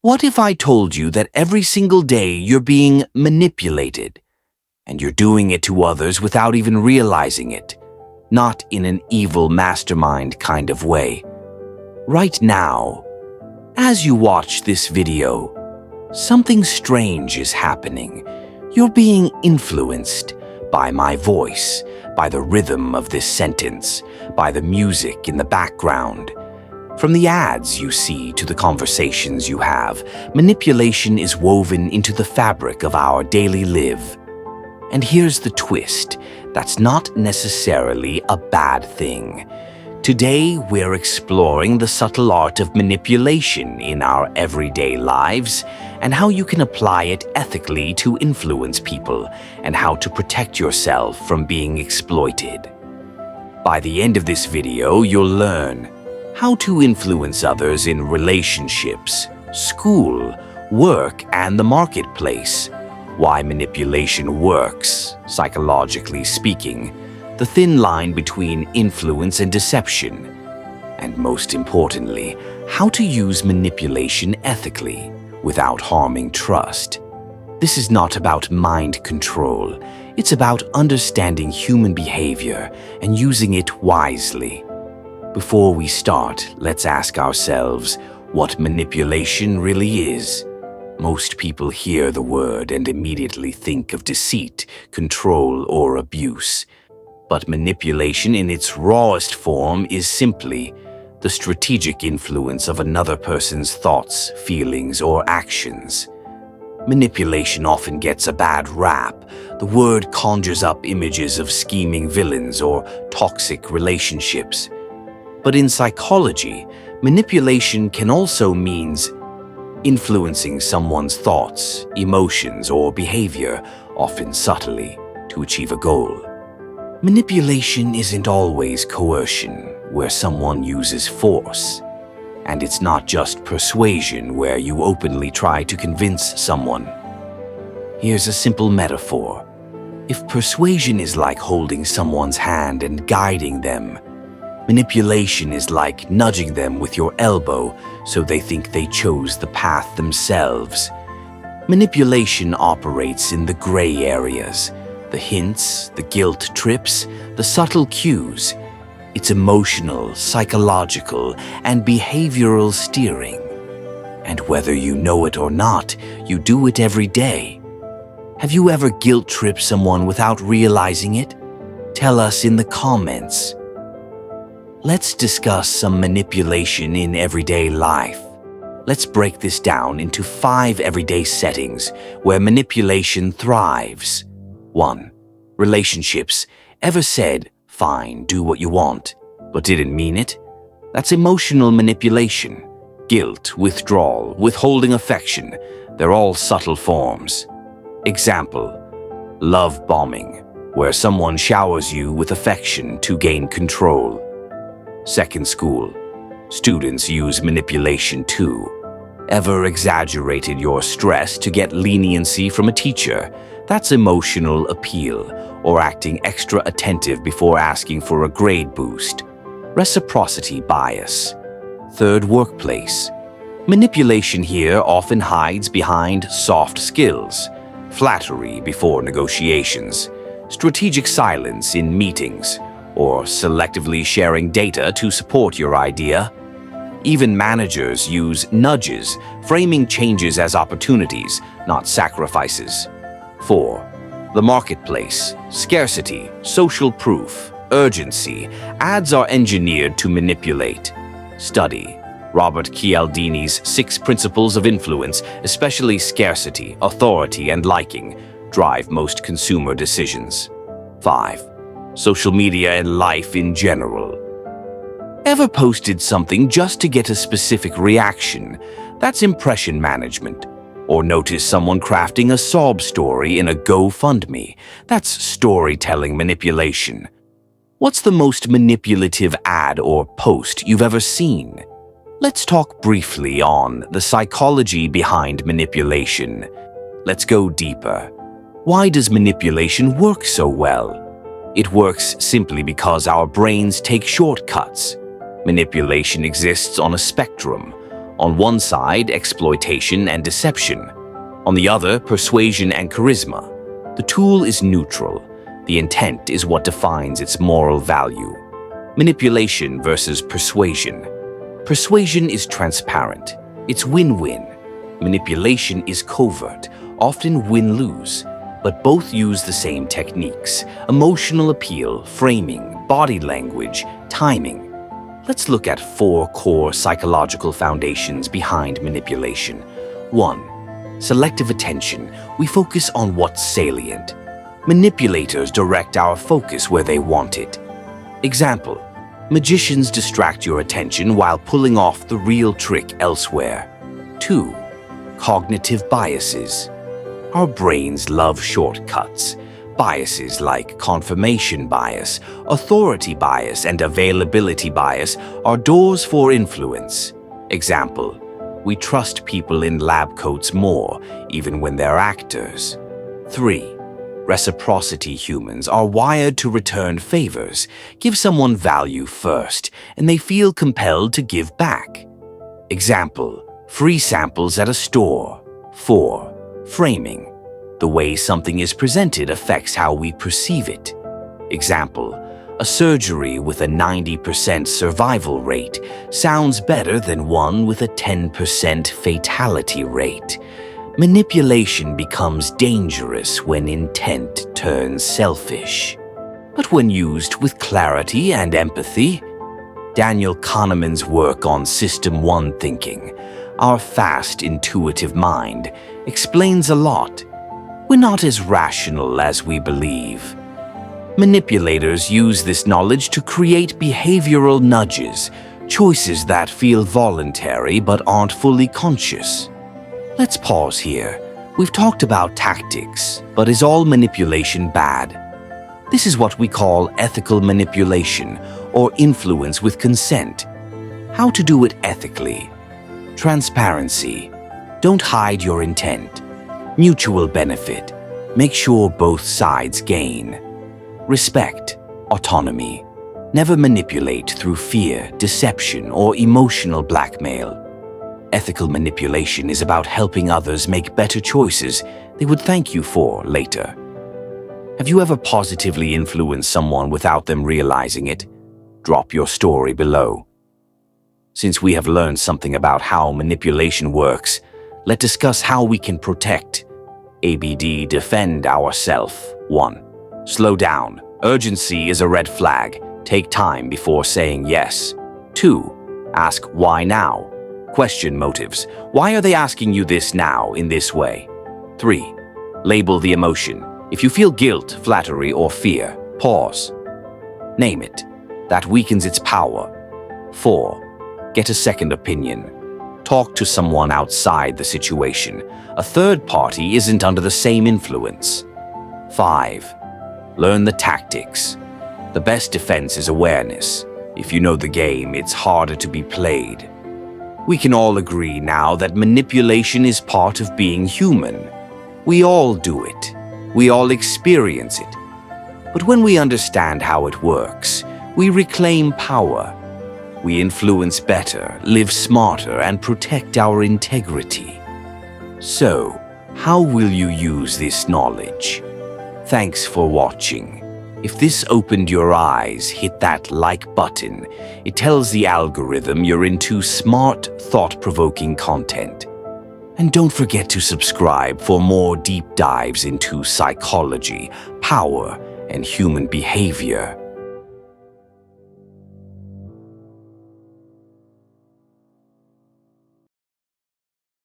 What if I told you that every single day you're being manipulated, and you're doing it to others without even realizing it, not in an evil mastermind kind of way? Right now, as you watch this video, something strange is happening. You're being influenced by my voice, by the rhythm of this sentence, by the music in the background. From the ads you see to the conversations you have, manipulation is woven into the fabric of our daily life. And here's the twist: that's not necessarily a bad thing. Today, we're exploring the subtle art of manipulation in our everyday lives and how you can apply it ethically to influence people and how to protect yourself from being exploited. By the end of this video, you'll learn how to influence others in relationships, school, work, and the marketplace, why manipulation works, psychologically speaking, the thin line between influence and deception, and most importantly, how to use manipulation ethically without harming trust. This is not about mind control. It's about understanding human behavior and using it wisely. Before we start, let's ask ourselves what manipulation really is. Most people hear the word and immediately think of deceit, control, or abuse. But manipulation in its rawest form is simply the strategic influence of another person's thoughts, feelings, or actions. Manipulation often gets a bad rap. The word conjures up images of scheming villains or toxic relationships. But in psychology, manipulation can also mean influencing someone's thoughts, emotions, or behavior, often subtly, to achieve a goal. Manipulation isn't always coercion, where someone uses force. And it's not just persuasion, where you openly try to convince someone. Here's a simple metaphor. If persuasion is like holding someone's hand and guiding them, manipulation is like nudging them with your elbow so they think they chose the path themselves. Manipulation operates in the gray areas, the hints, the guilt trips, the subtle cues. It's emotional, psychological, and behavioral steering. And whether you know it or not, you do it every day. Have you ever guilt-tripped someone without realizing it? Tell us in the comments. Let's discuss some manipulation in everyday life. Let's break this down into 5 everyday settings where manipulation thrives. 1. Relationships. Ever said, "Fine, do what you want," but didn't mean it? That's emotional manipulation. Guilt, withdrawal, withholding affection. They're all subtle forms. Example: love bombing, where someone showers you with affection to gain control. Second, school. Students use manipulation too. Ever exaggerated your stress to get leniency from a teacher? That's emotional appeal, or acting extra attentive before asking for a grade boost. Reciprocity bias. Third, workplace. Manipulation here often hides behind soft skills, flattery before negotiations, strategic silence in meetings, or selectively sharing data to support your idea. Even managers use nudges, framing changes as opportunities, not sacrifices. 4. The marketplace. Scarcity, social proof, urgency. Ads are engineered to manipulate. Study. Robert Cialdini's 6 principles of influence, especially scarcity, authority, and liking, drive most consumer decisions. 5. Social media and life in general. Ever posted something just to get a specific reaction? That's impression management. Or notice someone crafting a sob story in a GoFundMe? That's storytelling manipulation. What's the most manipulative ad or post you've ever seen? Let's talk briefly on the psychology behind manipulation. Let's go deeper. Why does manipulation work so well? It works simply because our brains take shortcuts. Manipulation exists on a spectrum. On one side, exploitation and deception. On the other, persuasion and charisma. The tool is neutral. The intent is what defines its moral value. Manipulation versus persuasion. Persuasion is transparent. It's win-win. Manipulation is covert, often win-lose. But both use the same techniques: emotional appeal, framing, body language, timing. Let's look at 4 core psychological foundations behind manipulation. 1. Selective attention. We focus on what's salient. Manipulators direct our focus where they want it. Example: magicians distract your attention while pulling off the real trick elsewhere. 2. Cognitive biases. Our brains love shortcuts. Biases like confirmation bias, authority bias, and availability bias are doors for influence. Example: we trust people in lab coats more, even when they're actors. 3. Reciprocity. Humans are wired to return favors. Give someone value first, and they feel compelled to give back. Example: free samples at a store. 4. Framing. The way something is presented affects how we perceive it. Example: a surgery with a 90% survival rate sounds better than one with a 10% fatality rate. Manipulation becomes dangerous when intent turns selfish. But when used with clarity and empathy, Daniel Kahneman's work on System 1 thinking, our fast, intuitive mind, explains a lot. We're not as rational as we believe. Manipulators use this knowledge to create behavioral nudges, choices that feel voluntary but aren't fully conscious. Let's pause here. We've talked about tactics, but is all manipulation bad? This is what we call ethical manipulation, or influence with consent. How to do it ethically. Transparency. Don't hide your intent. Mutual benefit. Make sure both sides gain. Respect. Autonomy. Never manipulate through fear, deception, or emotional blackmail. Ethical manipulation is about helping others make better choices they would thank you for later. Have you ever positively influenced someone without them realizing it? Drop your story below. Since we have learned something about how manipulation works, let's discuss how we can protect. ABD defend ourselves. 1. Slow down. Urgency is a red flag. Take time before saying yes. 2. Ask why now. Question motives. Why are they asking you this now in this way? 3. Label the emotion. If you feel guilt, flattery, or fear, pause. Name it. That weakens its power. 4. Get a second opinion. Talk to someone outside the situation. A third party isn't under the same influence. 5. Learn the tactics. The best defense is awareness. If you know the game, it's harder to be played. We can all agree now that manipulation is part of being human. We all do it. We all experience it. But when we understand how it works, we reclaim power. We influence better, live smarter, and protect our integrity. So, how will you use this knowledge? Thanks for watching. If this opened your eyes, hit that like button. It tells the algorithm you're into smart, thought-provoking content. And don't forget to subscribe for more deep dives into psychology, power, and human behavior.